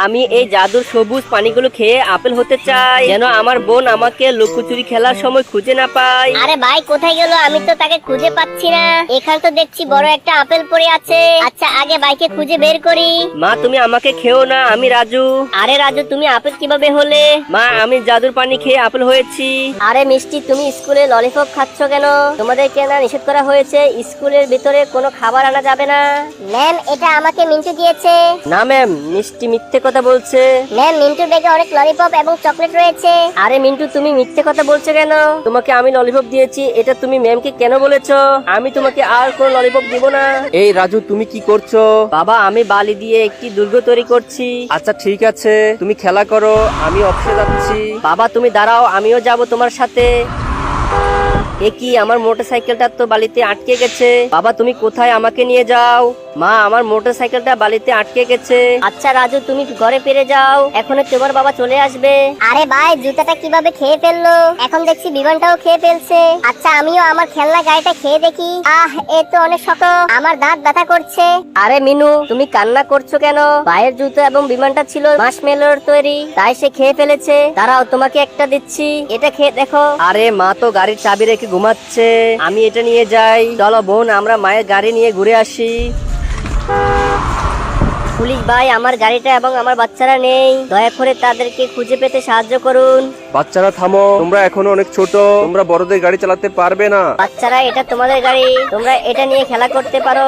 আমি এই জাদুর সবুজ পানিগুলো খেয়ে আপেল হতে চাই, যেন আমার বোন আমাকে লুকোচুরি খেলার সময় খুঁজে না পায়। আরে ভাই কোথায় গেল? আমি তো তাকে খুঁজে পাচ্ছি না। এখানে তো দেখছি বড় একটা আপেল পড়ে আছে। আচ্ছা আগে ভাইকে খুঁজে বের করি। মা তুমি আমাকে খেও না, আমি রাজু। আরে রাজু তুমি আপেল কিভাবে হলে? মা আমি জাদুর পানি খেয়ে আপেল হয়েছি। আরে মিষ্টি তুমি স্কুলে ললিপপ খাচ্ছ কেন? তোমাদের কেন নিষেধ করা হয়েছে স্কুলের ভিতরে কোনো খাবার আনা যাবে না। ম্যাম এটা আমাকে মিন্টু দিয়েছে। না ম্যাম, মিষ্টি মিথ্যে কথা বলছে। ম্যাম মিন্টুর ব্যাগে অনেক ললিপপ এবং চকলেট রয়েছে। আরে মিন্টু তুমি মিথ্যে কথা বলছো কেন? তোমাকে আমি ললিপপ দিয়েছি, এটা তুমি ম্যামকে কেন বলেছো? আমি তোমাকে আর কোনো ললিপপ দিব না। এই রাজু তুমি কি করছো? বাবা আমি বালি দিয়ে একটি দুর্গ তৈরি করছি। আচ্ছা ঠিক আছে, তুমি খেলা করো, আমি অফিসে যাচ্ছি। বাবা তুমি দাঁড়াও, আমিও যাব তোমার সাথে। এ কি, আমার মোটরসাইকেলটা তো বালিতে আটকে গেছে। বাবা তুমি কোথায়, আমাকে নিয়ে যাও। মা আমার মোটরসাইকেলটা বালিতে আটকে গেছে। আচ্ছা রাজু তুমি ঘরে ফিরে যাও, এখন তোমার বাবা চলে আসবে। আরে ভাই জুতাটা কিভাবে খেয়ে ফেললো? এখন দেখছি বিমানটাও খেয়ে ফেলছে। আচ্ছা আমিও আমার খেলনা গাড়িটা খেয়ে দেখি। এ তো অনেক শক্ত, আমার দাঁত ব্যথা করছে। আরে মিনু তুমি কান্না করছো কেন? পায়ের জুতো এবং বিমানটা ছিল মার্শমেলোর তৈরি, তাই সে খেয়ে ফেলেছে। দাঁড়াও তোমাকে একটা দিচ্ছি, এটা খেয়ে দেখো। আরে মা তো গাড়ির চাবি রেখে ঘুমাচ্ছে, আমি এটা নিয়ে যাই। চলো বোন আমরা মায়ের গাড়ি নিয়ে ঘুরে আসি। পুলিশ ভাই আমার গাড়িটা এবং আমার বাচ্চারা নেই, দয়া করে তাদেরকে খুঁজে পেতে সাহায্য করুন। বাচ্চারা থামো, তোমরা এখনো অনেক ছোট, তোমরা বড়দের গাড়ি চালাতে পারবে না। বাচ্চারা এটা তোমাদের গাড়ি, তোমরা এটা নিয়ে খেলা করতে পারো।